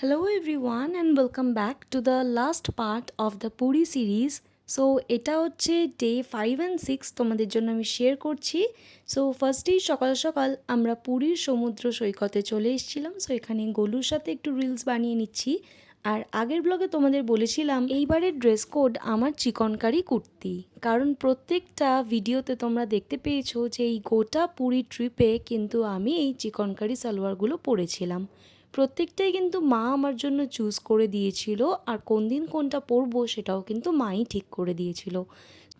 Hello everyone and welcome back to the last part of the Puri series. So এটা হচ্ছে day 5 and 6 তোমাদের জন্য আমি share করছি। সো ফার্স্টেই সকাল সকাল আমরা পুরীর সমুদ্র সৈকতে চলে এসেছিলাম। সো এখানে গোলুর সাথে একটু রিলস বানিয়ে নিচ্ছি। আর আগের ব্লগে তোমাদের বলেছিলাম এইবারের ড্রেস কোড আমার চিকনকারি কুর্তি, কারণ প্রত্যেকটা ভিডিওতে তোমরা দেখতে পেয়েছো যে এই গোটা পুরী ট্রিপে কিন্তু আমি এই চিকনকারি সালোয়ারগুলো পরেছিলাম। প্রত্যেকটাই কিন্তু মা আমার জন্য চুজ করে দিয়েছিল, আর কোন দিন কোনটা পরবো সেটাও কিন্তু মাই ঠিক করে দিয়েছিল।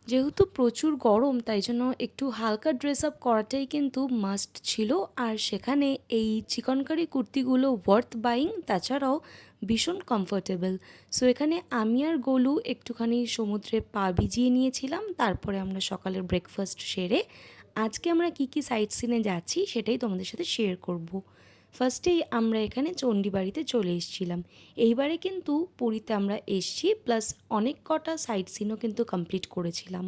যেহেতু প্রচুর গরম তাই জন্য একটু হালকা ড্রেস আপ করাটাই কিন্তু মাস্ট ছিল। আর সেখানে এই চিকনকারি কুর্তিগুলো ওয়ার্থ বাইং, তাছাড়াও ভীষণ কমফোর্টেবল। সো এখানে আমি আর গোলু একটুখানি সমুদ্রে পা ভিজিয়ে নিয়েছিলাম, তারপরে আমরা সকালের ব্রেকফাস্ট সেরে আজকে আমরা কি কি সাইট সিনে যাচ্ছি সেটাই তোমাদের সাথে শেয়ার করব। ফার্স্টেই আমরা এখানে চণ্ডীবাড়িতে চলে এসেছিলাম। এইবারে কিন্তু পুরীতে আমরা এসছি, প্লাস অনেক কটা সাইট সিনও কিন্তু কমপ্লিট করেছিলাম।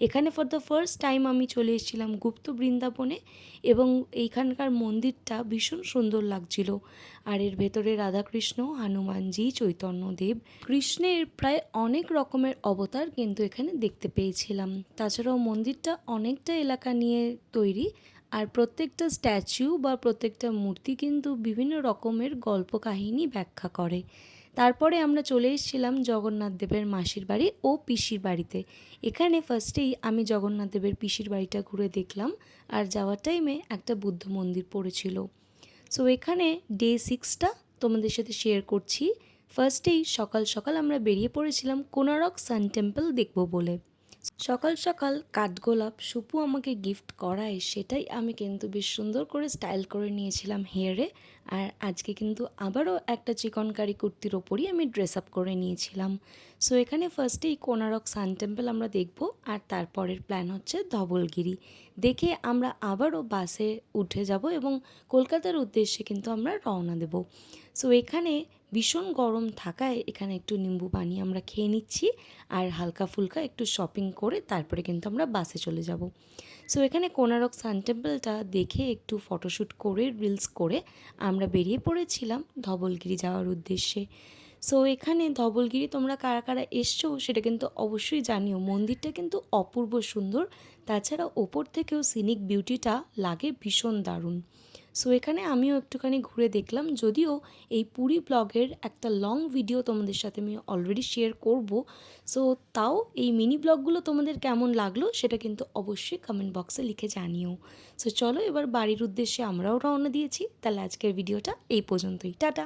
এখানে ফর দ্য ফার্স্ট টাইম আমি চলে এসেছিলাম গুপ্ত বৃন্দাবনে, এবং এইখানকার মন্দিরটা ভীষণ সুন্দর লাগছিল। আর এর ভেতরে রাধাকৃষ্ণ, হনুমানজি, চৈতন্যদেব, কৃষ্ণের প্রায় অনেক রকমের অবতার কিন্তু এখানে দেখতে পেয়েছিলাম। তাছাড়াও মন্দিরটা অনেকটা এলাকা নিয়ে তৈরি, আর প্রত্যেকটা স্ট্যাচু বা প্রত্যেকটা মূর্তি কিন্তু বিভিন্ন রকমের গল্প কাহিনী ব্যাখ্যা করে। তারপরে আমরা চলে এসেছিলাম জগন্নাথ দেবের মাসির বাড়ি ও পিসির বাড়িতে। এখানে ফার্স্টেই আমি জগন্নাথ দেবের পিসির বাড়িটা ঘুরে দেখলাম, আর যাওয়ার টাইমে একটা বুদ্ধ মন্দির পড়েছিল। সো এখানে ডে 6টা তোমাদের সাথে শেয়ার করছি। ফার্স্টেই সকাল সকাল আমরা বেরিয়ে পড়েছিলাম কোনারক সান টেম্পল দেখব বলে। সকাল সকাল কাঠগোলাপ সুপু আমাকে গিফট করায়, সেটাই আমি কিন্তু বেশ সুন্দর করে স্টাইল করে নিয়েছিলাম হেয়ারে। আর আজকে কিন্তু আবারও একটা চিকনকারি কুর্তির ওপরই আমি ড্রেস আপ করে নিয়েছিলাম। সো এখানে ফার্স্টেই কোনারক সান টেম্পল আমরা দেখব, আর তারপরের প্ল্যান হচ্ছে ধবলগিরি দেখে আমরা আবারও বাসে উঠে যাব এবং কলকাতার উদ্দেশ্যে কিন্তু আমরা রওনা দেব। সো এখানে ভীষণ গরম থাকায় এখানে একটু নিম্বু পানি আমরা খেয়ে নিচ্ছি, আর হালকা ফুলকা একটু শপিং করে তারপরে কিন্তু আমরা বাসে চলে যাব। সো এখানে কোনারক সান টেম্পলটা দেখে একটু ফটোশ্যুট করে রিলস করে আমরা বেরিয়ে পড়েছিলাম ধবলগিরি যাওয়ার উদ্দেশ্যে। সো এখানে ধবলগিরি তোমরা কারা কারা এসছো সেটা কিন্তু অবশ্যই জানিও। মন্দিরটা কিন্তু অপূর্ব সুন্দর, তাছাড়া ওপর থেকেও সিনিক বিউটিটা লাগে ভীষণ দারুণ। সো এখানে আমিও একটুখানি ঘুরে দেখলাম, যদিও এই পুরী ব্লগের একটা লং ভিডিও তোমাদের সাথে আমি অলরেডি শেয়ার করব। সো তাও এই মিনি ব্লগগুলো তোমাদের কেমন লাগলো সেটা কিন্তু অবশ্যই কমেন্ট বক্সে লিখে জানিও। সো চলো এবার বাড়ির উদ্দেশ্যে আমরাও রওনা দিয়েছি। তাহলে আজকের ভিডিওটা এই পর্যন্তই, টাটা।